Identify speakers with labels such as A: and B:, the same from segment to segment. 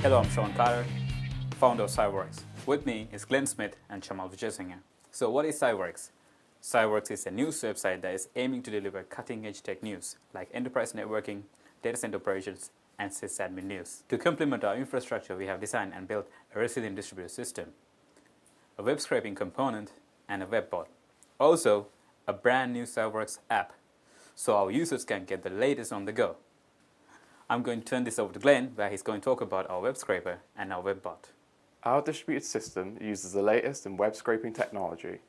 A: Hello, I'm Sean Carter, founder of Cyvorex. With me is Glenn Smith and Chamal Vijayasinghe. So what is Cyvorex? Cyvorex is a news website that is aiming to deliver cutting-edge tech news like enterprise networking, data center operations, and sysadmin news. To complement our infrastructure, we have designed and built a resilient distributed system, a web scraping component, and a web bot. Also, a brand new Cyvorex app, so our users can get the latest on the go. I'm going to turn this over to Glenn, where he's going to talk about our web scraper and our web bot.
B: Our distributed system uses the latest in web scraping technology.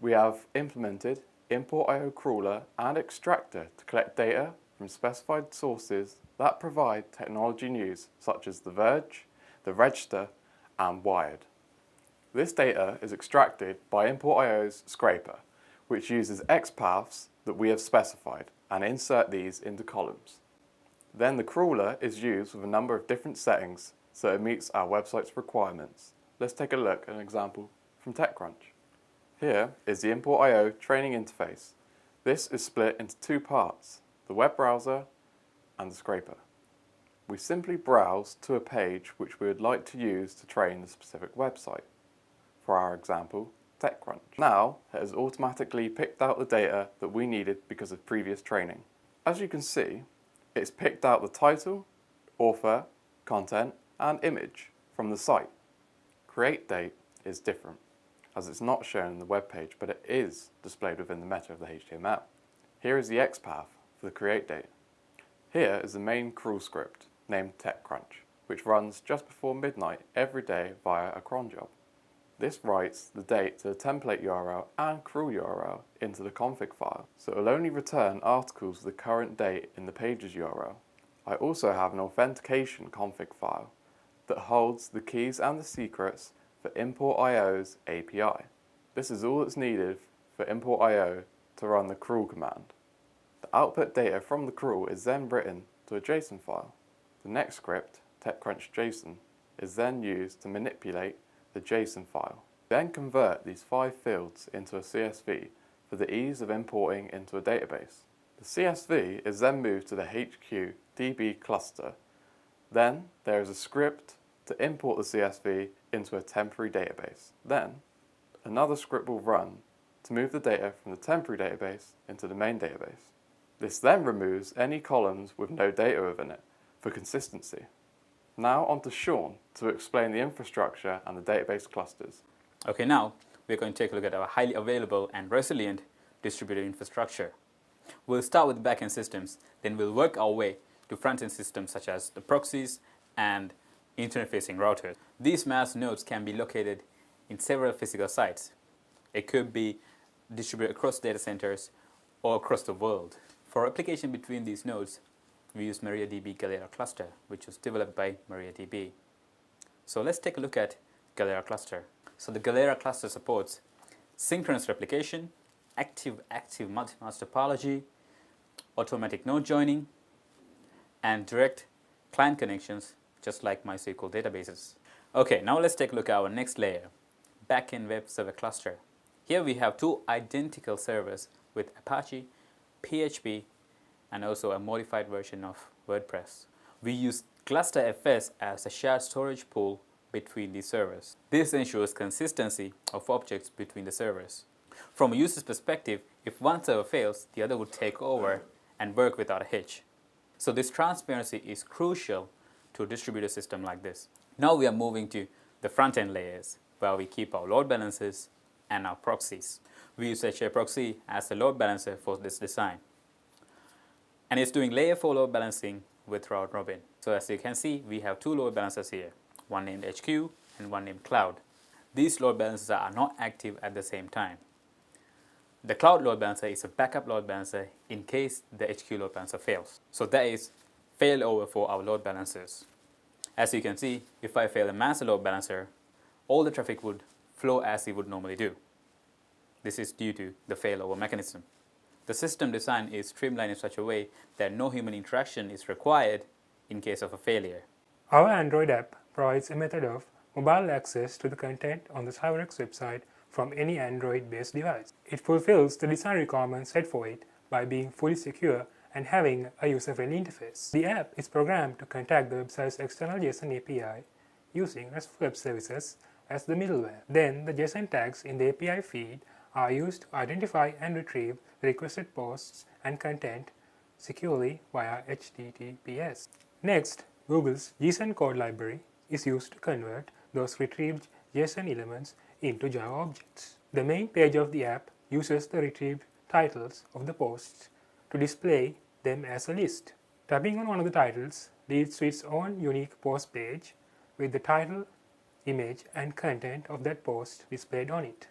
B: We have implemented import.io crawler and extractor to collect data from specified sources that provide technology news such as The Verge, The Register, and Wired. This data is extracted by import.io's scraper, which uses XPaths that we have specified and insert these into columns. Then the crawler is used with a number of different settings so it meets our website's requirements. Let's take a look at an example from TechCrunch. Here is the import.io training interface. This is split into two parts, the web browser and the scraper. We simply browse to a page which we would like to use to train the specific website. For our example, TechCrunch. Now it has automatically picked out the data that we needed because of previous training. As you can see, it's picked out the title, author, content, and image from the site. Create date is different, as it's not shown in the web page, but it is displayed within the meta of the HTML. Here is the XPath for the create date. Here is the main crawl script named TechCrunch, which runs just before midnight every day via a cron job. This writes the date to the template URL and crawl URL into the config file, so it will only return articles with the current date in the page's URL. I also have an authentication config file that holds the keys and the secrets for import.io's API. This is all that's needed for import.io to run the crawl command. The output data from the crawl is then written to a JSON file. The next script, TechCrunch JSON, is then used to manipulate the JSON file. Then convert these 5 fields into a CSV for the ease of importing into a database. The CSV is then moved to the HQ DB cluster. Then there is a script to import the CSV into a temporary database. Then another script will run to move the data from the temporary database into the main database. This then removes any columns with no data within it for consistency. Now on to Sean to explain the infrastructure and the database clusters.
A: Okay, now we're going to take a look at our highly available and resilient distributed infrastructure. We'll start with backend systems, then we'll work our way to front-end systems such as the proxies and internet-facing routers. These mass nodes can be located in several physical sites. It could be distributed across data centers or across the world. For replication between these nodes, we use MariaDB Galera cluster, which was developed by MariaDB. So let's take a look at Galera cluster. So the Galera cluster supports synchronous replication, active multi-mass topology, automatic node joining, and direct client connections, just like MySQL databases. Okay, now let's take a look at our next layer, backend web server cluster. Here we have 2 identical servers with Apache, PHP, and also a modified version of WordPress. We use ClusterFS as a shared storage pool between the servers. This ensures consistency of objects between the servers. From a user's perspective, if one server fails, the other would take over and work without a hitch. So this transparency is crucial to a distributed system like this. Now we are moving to the front-end layers, where we keep our load balancers and our proxies. We use HAProxy as the load balancer for this design. And it's doing layer 4 load balancing with round robin. So as you can see, we have 2 load balancers here, one named HQ and one named Cloud. These load balancers are not active at the same time. The Cloud load balancer is a backup load balancer in case the HQ load balancer fails. So that is failover for our load balancers. As you can see, if I fail a master load balancer, all the traffic would flow as it would normally do. This is due to the failover mechanism. The system design is streamlined in such a way that no human interaction is required in case of a failure.
C: Our Android app provides a method of mobile access to the content on the Cyvorex website from any Android-based device. It fulfills the design requirements set for it by being fully secure and having a user-friendly interface. The app is programmed to contact the website's external JSON API using RESTful Web Services as the middleware. Then the JSON tags in the API feed are used to identify and retrieve the requested posts and content securely via HTTPS. Next, Google's JSON code library is used to convert those retrieved JSON elements into Java objects. The main page of the app uses the retrieved titles of the posts to display them as a list. Tapping on one of the titles leads to its own unique post page with the title, image, and content of that post displayed on it.